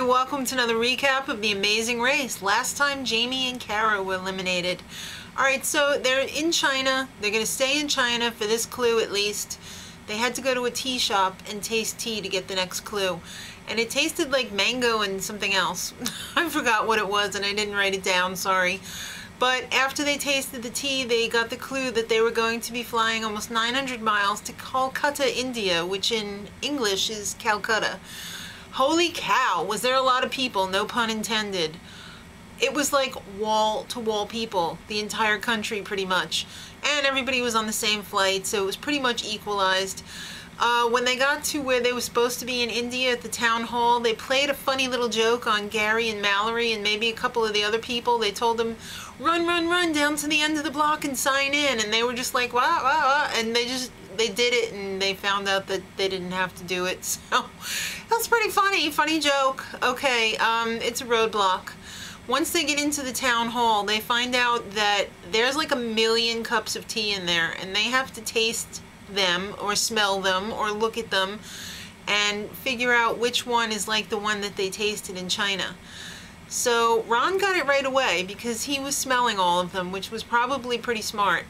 welcome to another recap of The Amazing Race. Last time Jamie and Kara were eliminated. Alright, so they're in China. They're going to stay in China for this clue at least. They had to go to a tea shop and taste tea to get the next clue. And it tasted like mango and something else. I forgot what it was and I didn't write it down, sorry. But after they tasted the tea, they got the clue that they were going to be flying almost 900 miles to Kolkata, India, which in English is Calcutta. Holy cow, was there a lot of people, no pun intended. It was like wall-to-wall people, the entire country pretty much. And everybody was on the same flight, so it was pretty much equalized. When they got to where they were supposed to be in India at the town hall, they played a funny little joke on Gary and Mallory and maybe a couple of the other people. They told them, run down to the end of the block and sign in. And they were just like, what? And they did it and they found out that they didn't have to do it. So that's pretty funny joke. Okay, it's a roadblock. Once they get into the town hall, they find out that there's like 1 million cups of tea in there and they have to taste them or smell them or look at them and figure out which one is like the one that they tasted in China. So Ron got it right away because he was smelling all of them, which was probably pretty smart.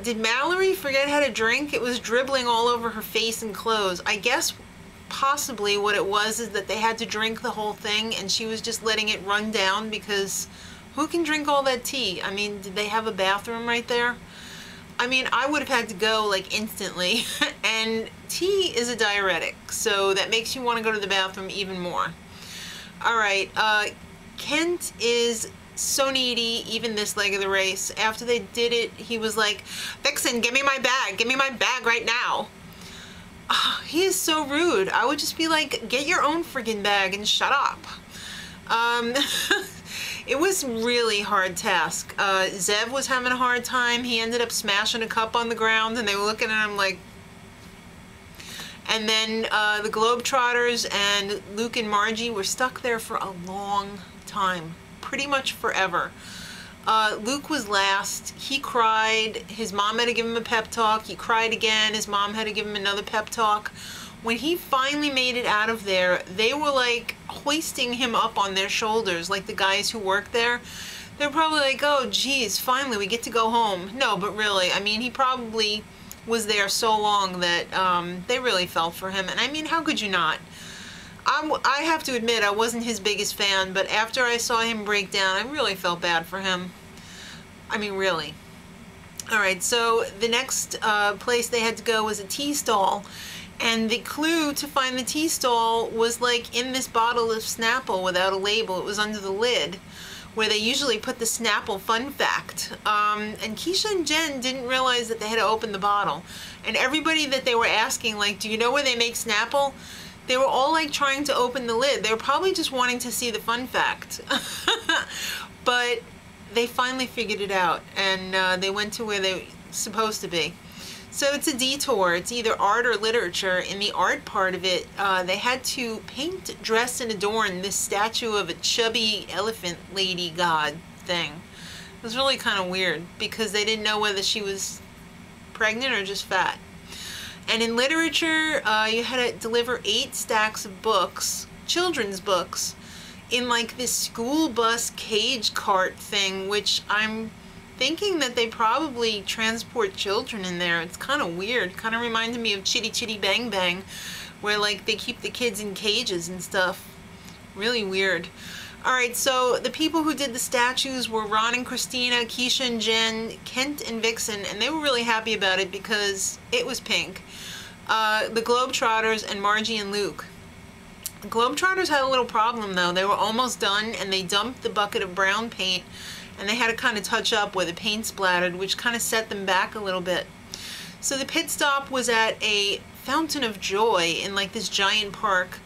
Did Mallory forget how to drink? It was dribbling all over her face and clothes. I guess possibly what it was is that they had to drink the whole thing and she was just letting it run down because who can drink all that tea? I mean, did they have a bathroom right there? I mean, I would have had to go like instantly and tea is a diuretic, so that makes you want to go to the bathroom even more. Alright, Kent is so needy even this leg of the race. After they did it, he was like, Vixen, give me my bag right now. He is so rude. I would just be like, get your own friggin' bag and shut up. It was really hard task. Zev was having a hard time. He ended up smashing a cup on the ground and they were looking at him like... And then the Globetrotters and Luke and Margie were stuck there for a long time. Pretty much forever. Luke was last. He cried. His mom had to give him a pep talk. He cried again. His mom had to give him another pep talk. When he finally made it out of there, they were like hoisting him up on their shoulders, like the guys who work there. They're probably like, oh geez, finally we get to go home. No, but really, I mean, he probably was there so long that they really felt for him. And I mean, how could you not? I have to admit, I wasn't his biggest fan, but after I saw him break down, I really felt bad for him. I mean, really. Alright, so the next place they had to go was a tea stall. And the clue to find the tea stall was like in this bottle of Snapple without a label. It was under the lid where they usually put the Snapple fun fact. And Keisha and Jen didn't realize that they had to open the bottle. And everybody that they were asking, like, do you know where they make Snapple? They were all like trying to open the lid. They were probably just wanting to see the fun fact. But they finally figured it out and they went to where they were supposed to be. So it's a detour. It's either art or literature. In the art part of it, they had to paint, dress, and adorn this statue of a chubby elephant lady god thing. It was really kind of weird because they didn't know whether she was pregnant or just fat. And in literature, you had to deliver 8 stacks of books, children's books, in like this school bus cage cart thing, which I'm thinking that they probably transport children in there. It's kind of weird. Kind of reminded me of Chitty Chitty Bang Bang, where like they keep the kids in cages and stuff. Really weird. Alright, so the people who did the statues were Ron and Christina, Keisha and Jen, Kent and Vixen, and they were really happy about it because it was pink. The Globetrotters and Margie and Luke. The Globetrotters had a little problem though. They were almost done and they dumped the bucket of brown paint and they had to kind of touch up where the paint splattered, which kind of set them back a little bit. So the pit stop was at a fountain of joy in like this giant park.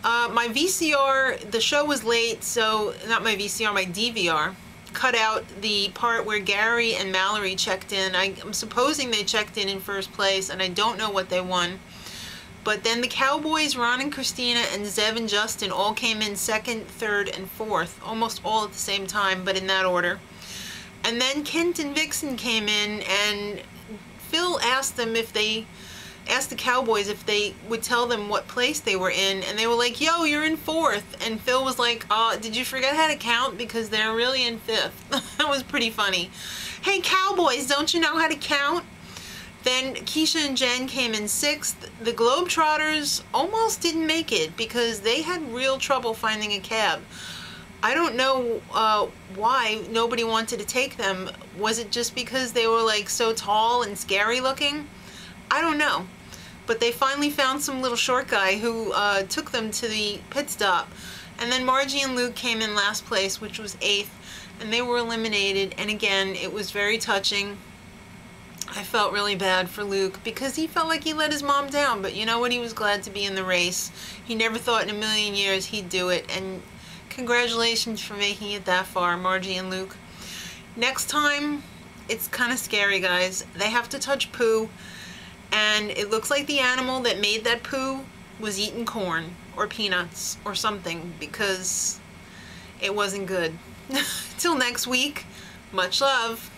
My VCR, the show was late, so not my VCR, my DVR, cut out the part where Gary and Mallory checked in. I'm supposing they checked in first place, and I don't know what they won. But then the Cowboys, Ron and Christina, and Zev and Justin all came in second, third, and fourth, almost all at the same time, but in that order. And then Kent and Vixen came in, and Phil asked them if they asked the Cowboys if they would tell them what place they were in, and they were like, yo, you're in 4th. And Phil was like, did you forget how to count? Because they're really in 5th. That was pretty funny. Hey, Cowboys, don't you know how to count? Then Keisha and Jen came in 6th. The Globetrotters almost didn't make it because they had real trouble finding a cab. I don't know why nobody wanted to take them. Was it just because they were like so tall and scary looking? I don't know. But they finally found some little short guy who took them to the pit stop. And then Margie and Luke came in last place, which was 8th, and they were eliminated. And again, it was very touching. I felt really bad for Luke because he felt like he let his mom down, but you know what? He was glad to be in the race. He never thought in a million years he'd do it, and congratulations for making it that far, Margie and Luke. Next time, it's kind of scary, guys. They have to touch poo, and it looks like the animal that made that poo was eating corn or peanuts or something because it wasn't good. Till next week, much love.